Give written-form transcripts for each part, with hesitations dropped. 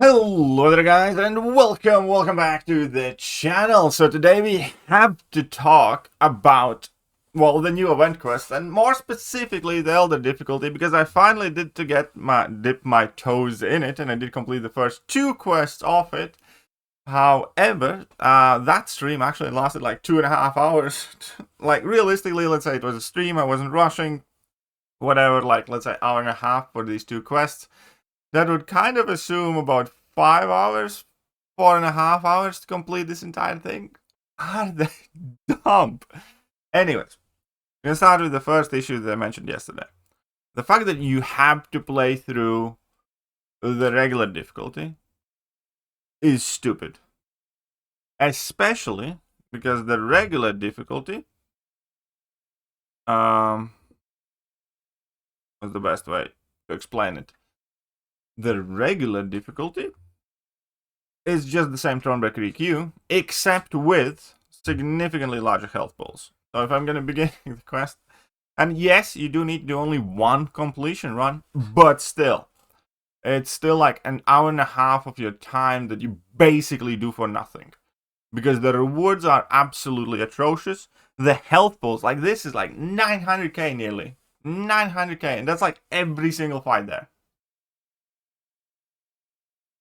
Hello there guys, and welcome back to the channel. So today we have to talk about, well, the new event quest, and more specifically the Elder difficulty, because I finally did dip my toes in it, and I did complete the first two quests of it. However, that stream actually lasted like 2.5 hours. Like, realistically, let's say it was a stream, I wasn't rushing, whatever, like, let's say hour and a half for these two quests. That would kind of assume about 5 hours, 4.5 hours to complete this entire thing. Are they dumb? Anyways, we're gonna start with the first issue that I mentioned yesterday. The fact that you have to play through the regular difficulty is stupid. Especially because the regular difficulty was the best way to explain it. The regular difficulty is just the same Thronebreaker EQ, except with significantly larger health pools. So if I'm going to begin the quest, and yes, you do need to do only one completion run, but still, it's still like an hour and a half of your time that you basically do for nothing. Because the rewards are absolutely atrocious. The health pools, like this is like 900k nearly. 900k, and that's like every single fight there.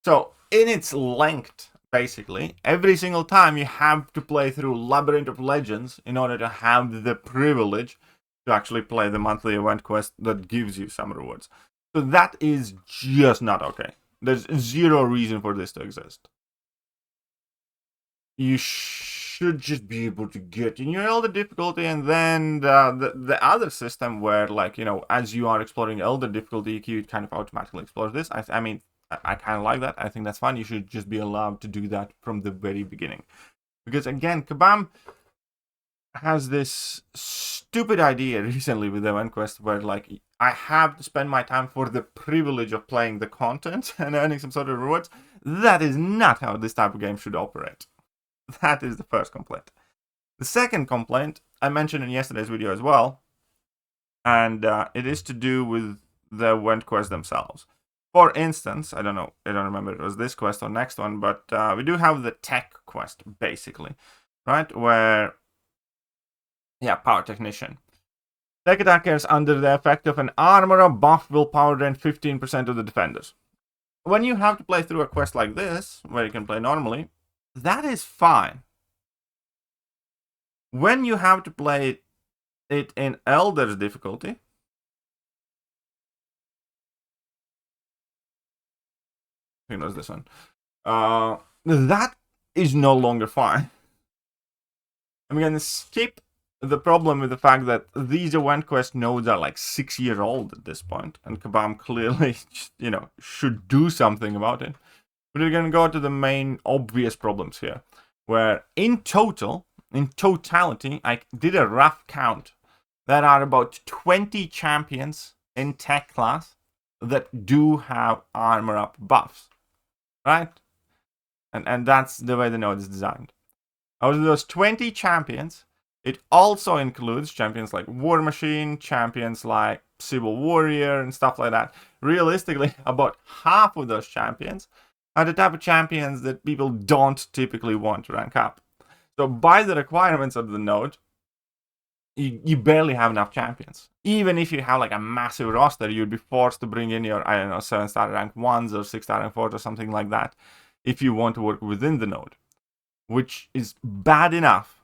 So, in its length, basically, every single time you have to play through Labyrinth of Legends in order to have the privilege to actually play the monthly event quest that gives you some rewards. So that is just not okay. There's zero reason for this to exist. You should just be able to get in your Elder difficulty, and then the other system where, like, you know, as you are exploring Elder difficulty EQ, it kind of automatically explores this. I mean, I kind of like that. I think that's fine. You should just be allowed to do that from the very beginning. Because, again, Kabam has this stupid idea recently with the event quest where, like, I have to spend my time for the privilege of playing the content and earning some sort of rewards. That is not how this type of game should operate. That is the first complaint. The second complaint, I mentioned in yesterday's video as well, and it is to do with the event quests themselves. For instance, I don't remember if it was this quest or next one, but we do have the tech quest, basically, right? Where, yeah, Power Technician. Tech attackers under the effect of an armor buff will power drain 15% of the defenders. When you have to play through a quest like this, where you can play normally, that is fine. When you have to play it in Elder's difficulty, who knows this one? That is no longer fine. I'm gonna skip the problem with the fact that these event quest nodes are like 6 years old at this point, and Kabam clearly, you know, should do something about it. But we're gonna go to the main obvious problems here, where in totality, I did a rough count. There are about 20 champions in tech class that do have armor up buffs. Right? And that's the way the node is designed. Out of those 20 champions, it also includes champions like War Machine, champions like Civil Warrior, and stuff like that. Realistically, about half of those champions are the type of champions that people don't typically want to rank up. So by the requirements of the node, you barely have enough champions. Even if you have like a massive roster, you'd be forced to bring in your, I don't know, 7-star rank 1s or 6-star rank 4s or something like that if you want to work within the node. Which is bad enough,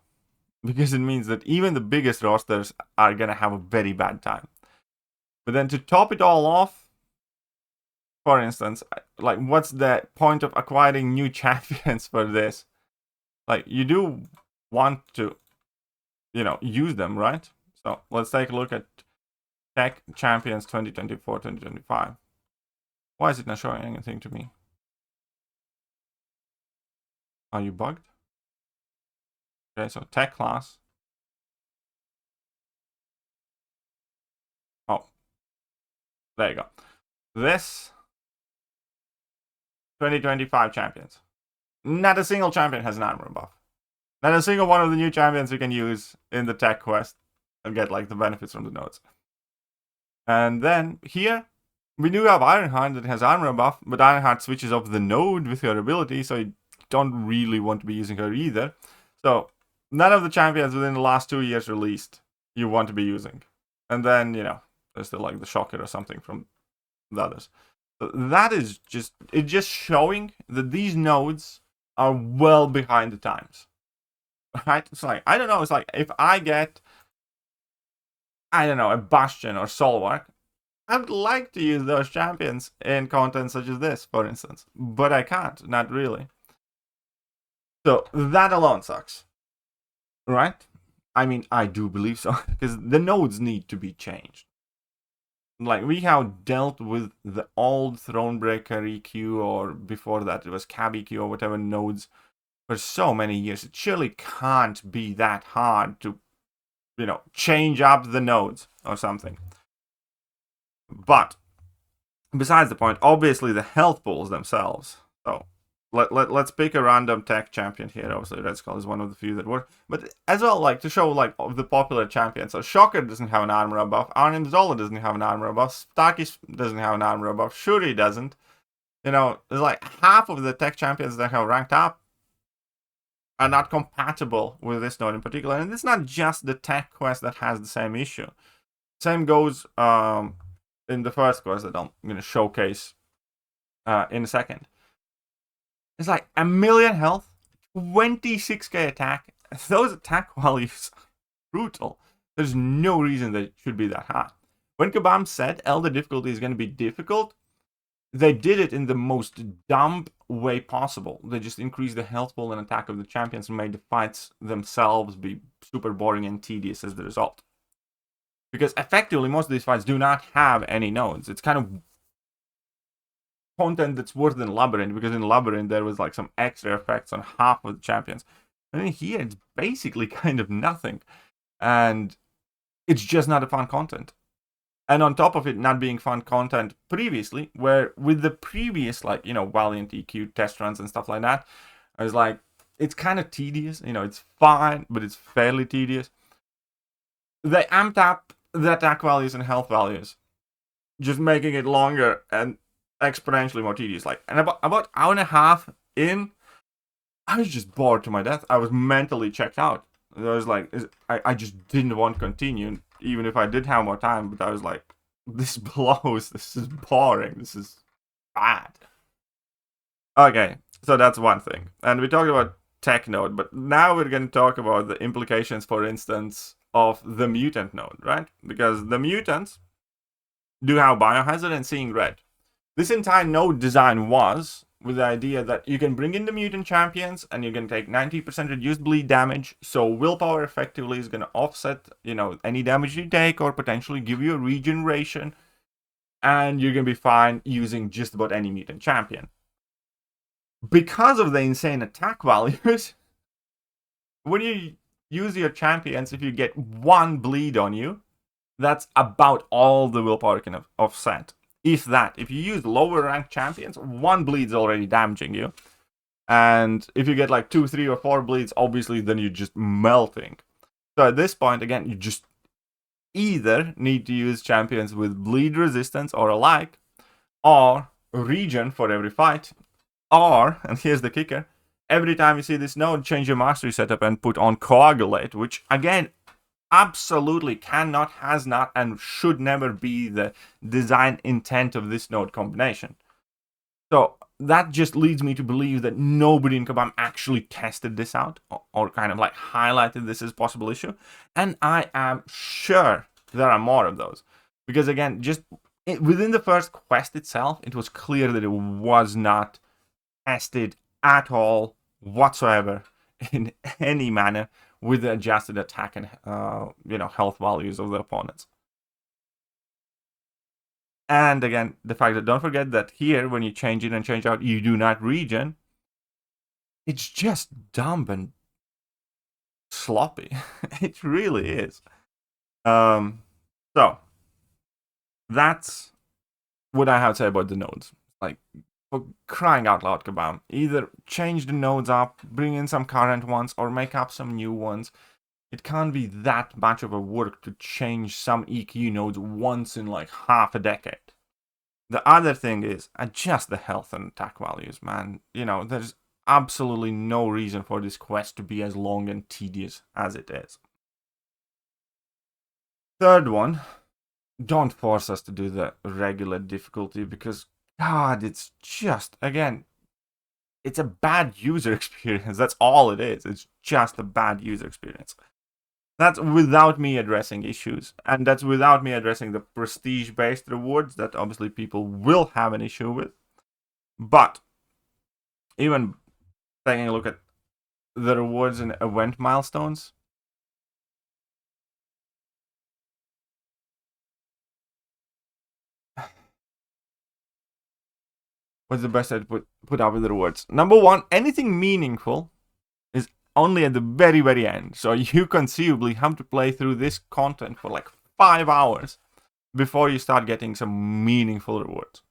because it means that even the biggest rosters are gonna have a very bad time. But then to top it all off, for instance, like, what's the point of acquiring new champions for this? Like, you do want to, you know, use them, right? So let's take a look at Tech Champions 2024-2025. Why is it not showing anything to me? Are you bugged? Okay, so Tech class. Oh, there you go. This 2025 champions. Not a single champion has an armor buff. Not a single one of the new champions you can use in the tech quest and get like the benefits from the nodes. And then here, We do have Ironheart that has armor buff, but Ironheart switches up the node with her ability, so you don't really want to be using her either. So none of the champions within the last 2 years released you want to be using. And then, you know, there's still like the Shocker or something from the others. So that is just showing that these nodes are well behind the times. Right? It's like, I don't know, it's like if I get, I don't know, a Bastion or Solwark, I would like to use those champions in content such as this, for instance. But I can't, not really. So that alone sucks. Right? I mean, I do believe so. Because the nodes need to be changed. Like, we have dealt with the old Thronebreaker EQ, or before that it was Cab EQ, or whatever nodes, for so many years. It surely can't be that hard to, you know, change up the nodes or something. But besides the point, obviously the health pools themselves. So let's pick a random tech champion here. Obviously, Red Skull is one of the few that work. But as well, like, to show like of the popular champions. So Shocker doesn't have an armor buff. Arnim Zola doesn't have an armor buff. Starkey doesn't have an armor buff. Shuri doesn't. You know, there's like half of the tech champions that have ranked up are not compatible with this node in particular. And it's not just the tech quest that has the same issue. Same goes in the first quest that I'm going to showcase in a second. It's like 1 million health, 26k attack. Those attack values are brutal. There's no reason that it should be that high. When Kabam said Elder difficulty is going to be difficult, they did it in the most dumb way possible. They just increased the health pool and attack of the champions and made the fights themselves be super boring and tedious as the result. Because effectively, most of these fights do not have any nodes. It's kind of content that's worse than Labyrinth, because in Labyrinth there was like some extra effects on half of the champions. And then here it's basically kind of nothing. And it's just not a fun content. And on top of it not being fun content previously, where with the previous, like, you know, Valiant EQ test runs and stuff like that, I was like, it's kind of tedious. You know, it's fine, but it's fairly tedious. They amped up the attack values and health values, just making it longer and exponentially more tedious. Like, and about hour and a half in, I was just bored to my death. I was mentally checked out. I was like, I just didn't want to continue, even if I did have more time. But I was like, this blows. This is boring. This is bad. Okay, so that's one thing. And we talked about tech node, but now we're going to talk about the implications, for instance, of the mutant node, right? Because the mutants do have biohazard and seeing red. This entire node design was with the idea that you can bring in the mutant champions and you can take 90% reduced bleed damage, so willpower effectively is going to offset, you know, any damage you take, or potentially give you a regeneration, and you're going to be fine using just about any mutant champion. Because of the insane attack values, when you use your champions, if you get 1 bleed on you, that's about all the willpower can offset. If that. If you use lower ranked champions, 1 bleed's already damaging you. And if you get like 2, 3, or 4 bleeds, obviously then you're just melting. So at this point, again, you just either need to use champions with bleed resistance or alike, or regen for every fight, or, and here's the kicker, every time you see this node, change your mastery setup and put on coagulate, which again, absolutely cannot, has not, and should never be the design intent of this node combination. So that just leads me to believe that nobody in Kabam actually tested this out, or kind of like highlighted this as a possible issue. And I am sure there are more of those. Because again, just within the first quest itself, it was clear that it was not tested at all whatsoever in any manner with the adjusted attack and health values of the opponents. And again, the fact that, don't forget that here, when you change in and change out, you do not regen. It's just dumb and sloppy. It really is. So that's what I have to say about the nodes. Like, for crying out loud, Kabam, either change the nodes up, bring in some current ones, or make up some new ones. It can't be that much of a work to change some EQ nodes once in like half a decade. The other thing is adjust the health and attack values, man. You know, there's absolutely no reason for this quest to be as long and tedious as it is. Third one, don't force us to do the regular difficulty because, God, it's just, again, it's a bad user experience. That's all it is. It's just a bad user experience. That's without me addressing issues. And that's without me addressing the prestige-based rewards that obviously people will have an issue with. But even taking a look at the rewards and event milestones, what's the best way to put up with the rewards? Number one, anything meaningful is only at the very, very end. So you conceivably have to play through this content for like 5 hours before you start getting some meaningful rewards.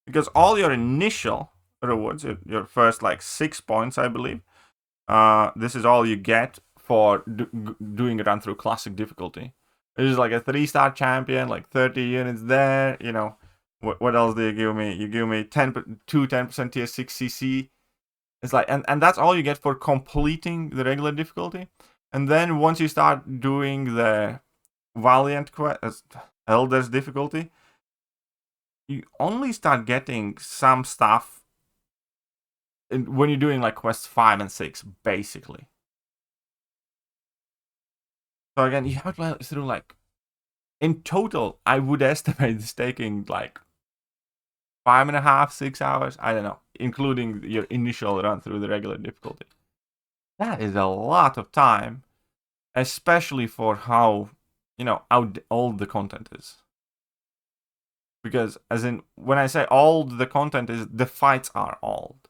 Because all your initial rewards, your first like 6 points, I believe, this is all you get for doing a run through classic difficulty. It is like a 3-star champion, like 30 units there, you know. What else do you give me? You give me 10% tier 6 CC. It's like, and that's all you get for completing the regular difficulty. And then once you start doing the Valiant quest, Elders difficulty, you only start getting some stuff when you're doing like quests 5 and 6, basically. So again, you have to play through like, in total, I would estimate this taking like 5.5, 6 hours. I don't know, including your initial run through the regular difficulty. That is a lot of time, especially for how, you know, how old the content is. Because, as in, when I say old, the content is, the fights are old.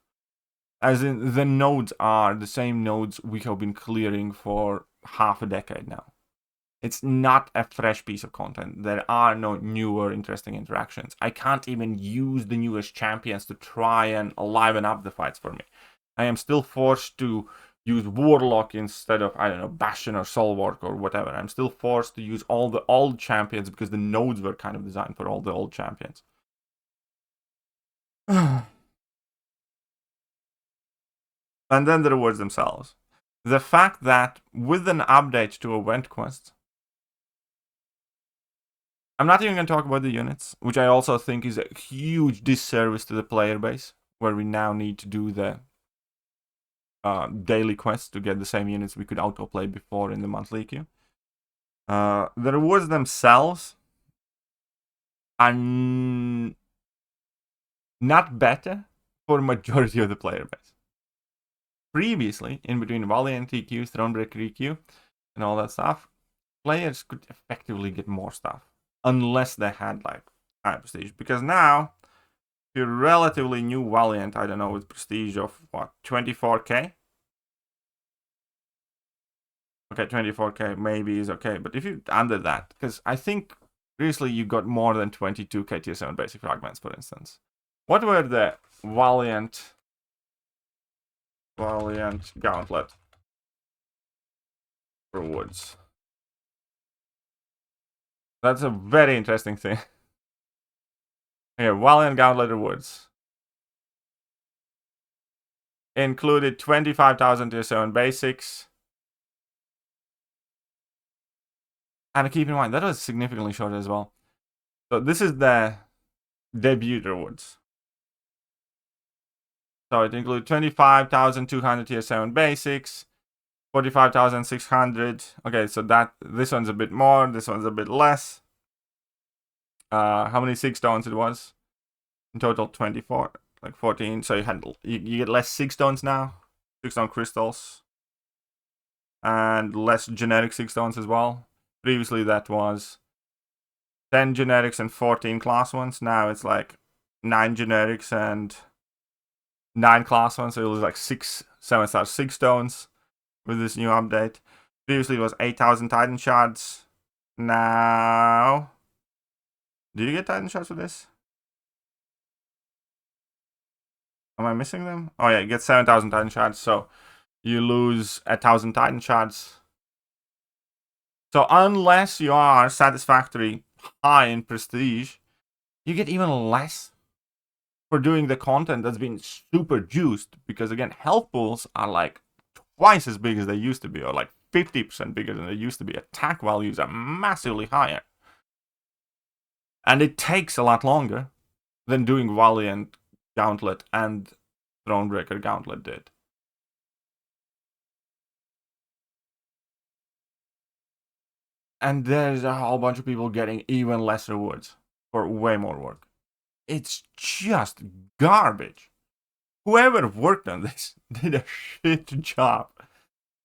As in, the nodes are the same nodes we have been clearing for half a decade now. It's not a fresh piece of content. There are no newer, interesting interactions. I can't even use the newest champions to try and liven up the fights for me. I am still forced to use Warlock instead of, I don't know, Bastion or Solwark or whatever. I'm still forced to use all the old champions because the nodes were kind of designed for all the old champions. And then the rewards themselves. The fact that with an update to event quests, I'm not even going to talk about the units, which I also think is a huge disservice to the player base, where we now need to do the daily quests to get the same units we could autoplay before in the monthly queue. The rewards themselves are not better for the majority of the player base. Previously, in between Valiant EQ, Thronebreaker EQ, and all that stuff, players could effectively get more stuff. Unless they had like high prestige. Because now, if you're relatively new Valiant, I don't know, with prestige of what, 24k? Okay, 24k maybe is okay. But if you're under that, because I think previously you got more than 22k tier 7 basic fragments, for instance. What were the Valiant Gauntlet rewards? That's a very interesting thing. Here, Valiant Gauntlet rewards. Included 25,000 tier 7 basics. And keep in mind, that was significantly shorter as well. So this is the debut rewards. So it includes 25,200 tier 7 basics, 45,600. Okay, so this one's a bit more, this one's a bit less. How many 6 stones it was? In total, 24, like 14. So you get less 6 stones now, 6 stone crystals, and less generic 6 stones as well. Previously, that was 10 generics and 14 class ones. Now it's like 9 generics and 9 class ones. So it was like 7-star 6 stones with this new update. Previously, it was 8,000 Titan shards. Now, do you get Titan shards for this? Am I missing them? Oh yeah, you get 7,000 Titan shards. So you lose 1,000 Titan shards. So unless you are satisfactory high in prestige, You get even less for doing the content that's been super juiced, because again, health pools are like twice as big as they used to be, or like 50% bigger than they used to be. Attack values are massively higher. And it takes a lot longer than doing Valiant Gauntlet and Thronebreaker Gauntlet did. And there's a whole bunch of people getting even less rewards for way more work. It's just garbage. Whoever worked on this did a shit job.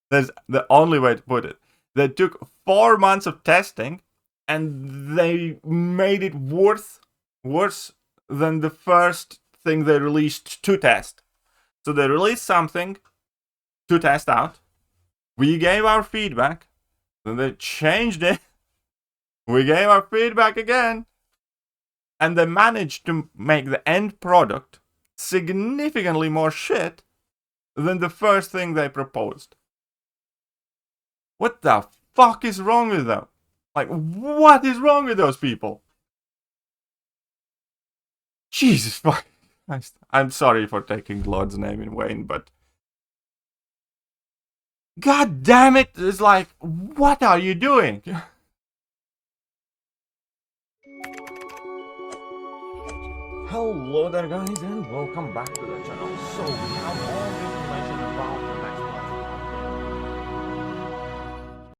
That's the only way to put it. They took 4 months of testing and they made it worse than the first thing they released to test. So they released something to test out. We gave our feedback. Then they changed it. We gave our feedback again. And they managed to make the end product significantly more shit than the first thing they proposed. What the fuck is wrong with them? Like, what is wrong with those people? Jesus fuck. I'm sorry for taking Lord's name in vain, but god damn it, it's like, what are you doing? Hello there guys, and welcome back to the channel. So we have all the information about the